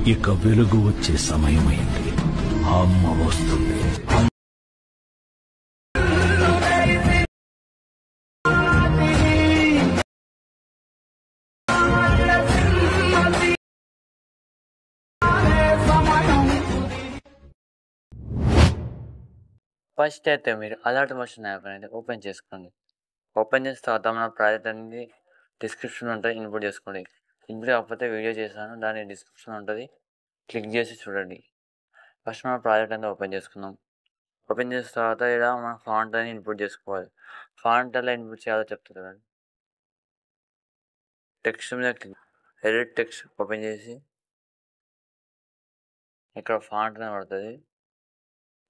ఇక వెలుగు వచ్చే సమయమైంది. అమ్మ వస్తుంది. ఫస్ట్ అయితే మీరు అలర్ట్ మోషన్ యాప్ అనేది ఓపెన్ చేసుకోండి. ఓపెన్ చేసిన తర్వాత మన ప్రాజెక్ట్ అనేది డిస్క్రిప్షన్ ఉంటుంది, ఇన్పుట్ చేసుకోండి. ఇన్పుట్ కాకపోతే వీడియో చేశాను, దాని డిస్క్రిప్షన్ ఉంటుంది, క్లిక్ చేసి చూడండి. ఫస్ట్ మన ప్రాజెక్ట్ అనేది ఓపెన్ చేసుకుందాం. ఓపెన్ చేసిన తర్వాత ఇక్కడ మన ఫాంట్ అని ఇన్పుట్ చేసుకోవాలి. ఫాంట్ ఎలా ఇన్పుట్ చేయాలో చెప్తుంది చూడండి. టెక్స్ట్ మీద ఎడిట్ టెక్స్ట్ ఓపెన్ చేసి ఇక్కడ ఫాంట్ అని పడుతుంది,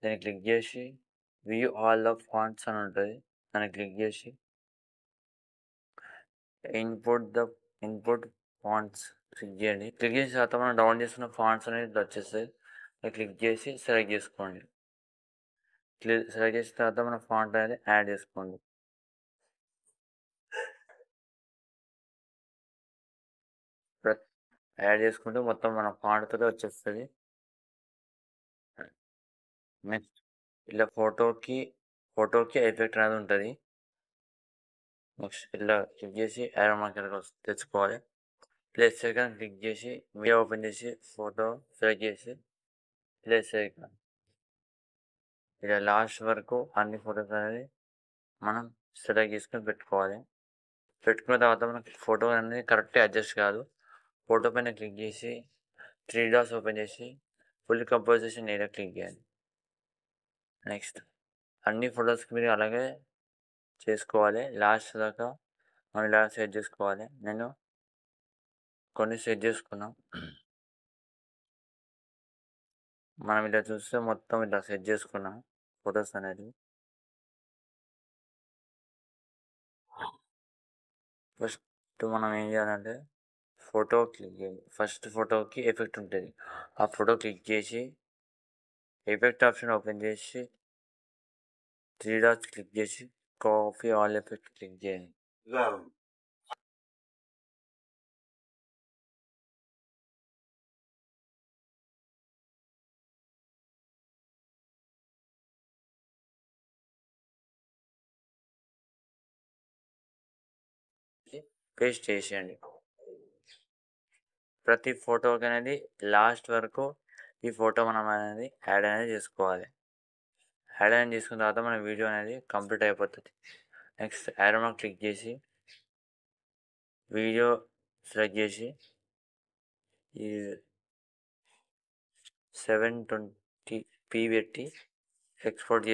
దాన్ని క్లిక్ చేసి వ్యూ ఆల్ ద ఫాంట్స్ అని ఉంటుంది, దాన్ని క్లిక్ చేసి ఇన్పుట్ ఫాంట్స్ క్లిక్ చేయండి. క్లిక్ చేసిన తర్వాత మనం డౌన్ చేసుకున్న ఫాంట్స్ అనేది వచ్చేస్తాయి. క్లిక్ చేసి సెలెక్ట్ చేసుకోండి. సెలెక్ట్ చేసిన తర్వాత మన ఫాంట్ అనేది యాడ్ చేసుకోండి. యాడ్ చేసుకుంటే మొత్తం మన ఫాంట్తో వచ్చేస్తుంది. నెక్స్ట్ ఇలా ఫోటోకి ఎఫెక్ట్ అనేది ఉంటుంది. నెక్స్ట్ ఇలా క్లిక్ చేసి యారో మార్కర్ తెచ్చుకోవాలి. ప్లేస్ ఐకాన్ క్లిక్ చేసి మీడియా ఓపెన్ చేసి ఫోటో సెలెక్ట్ చేసి ప్లేస్ ఐకాన్ ఇలా లాస్ట్ వరకు అన్ని ఫోటోస్ అనేది మనం సెలెక్ట్ చేసుకొని పెట్టుకోవాలి. పెట్టుకున్న తర్వాత మనకి ఫోటో అనేది కరెక్ట్గా అడ్జస్ట్ కాదు. ఫోటో పైన క్లిక్ చేసి 3 డాట్స్ ఓపెన్ చేసి ఫుల్ కంపోజిషన్ ఏరియా క్లిక్ చేయాలి. నెక్స్ట్ అన్ని ఫొటోస్కి మీరు అలాగే చేసుకోవాలి. లాస్ట్ దాకా మనం ఇలా సెట్ చేసుకోవాలి. నేను కొన్ని సెట్ చేసుకున్నాం. మనం ఇలా చూస్తే మొత్తం ఇలా సెట్ చేసుకున్నాం ఫొటోస్ అనేది. ఫస్ట్ మనం ఏం చేయాలంటే ఫోటో క్లిక్ చేయాలి. ఫస్ట్ ఫోటోకి ఎఫెక్ట్ ఉంటుంది, ఆ ఫోటో క్లిక్ చేసి ఎఫెక్ట్ ఆప్షన్ ఓపెన్ చేసి 3 డాట్స్ క్లిక్ చేసి కాపీ ఆల్ ఎఫెక్ట్ క్లిక్ చేయండి. పేస్ట్ చేసేయండి. ప్రతి ఫోటోకి అనేది లాస్ట్ వరకు ఈ ఫోటో మనం అనేది యాడ్ అనేది చేసుకోవాలి. యాడ్ అనేది చేసుకున్న తర్వాత మన వీడియో అనేది కంప్లీట్ అయిపోతుంది. నెక్స్ట్ యారో మార్క్ క్లిక్ చేసి వీడియో సెలెక్ట్ చేసి ఈ 720p పెట్టి ఎక్స్పోర్ట్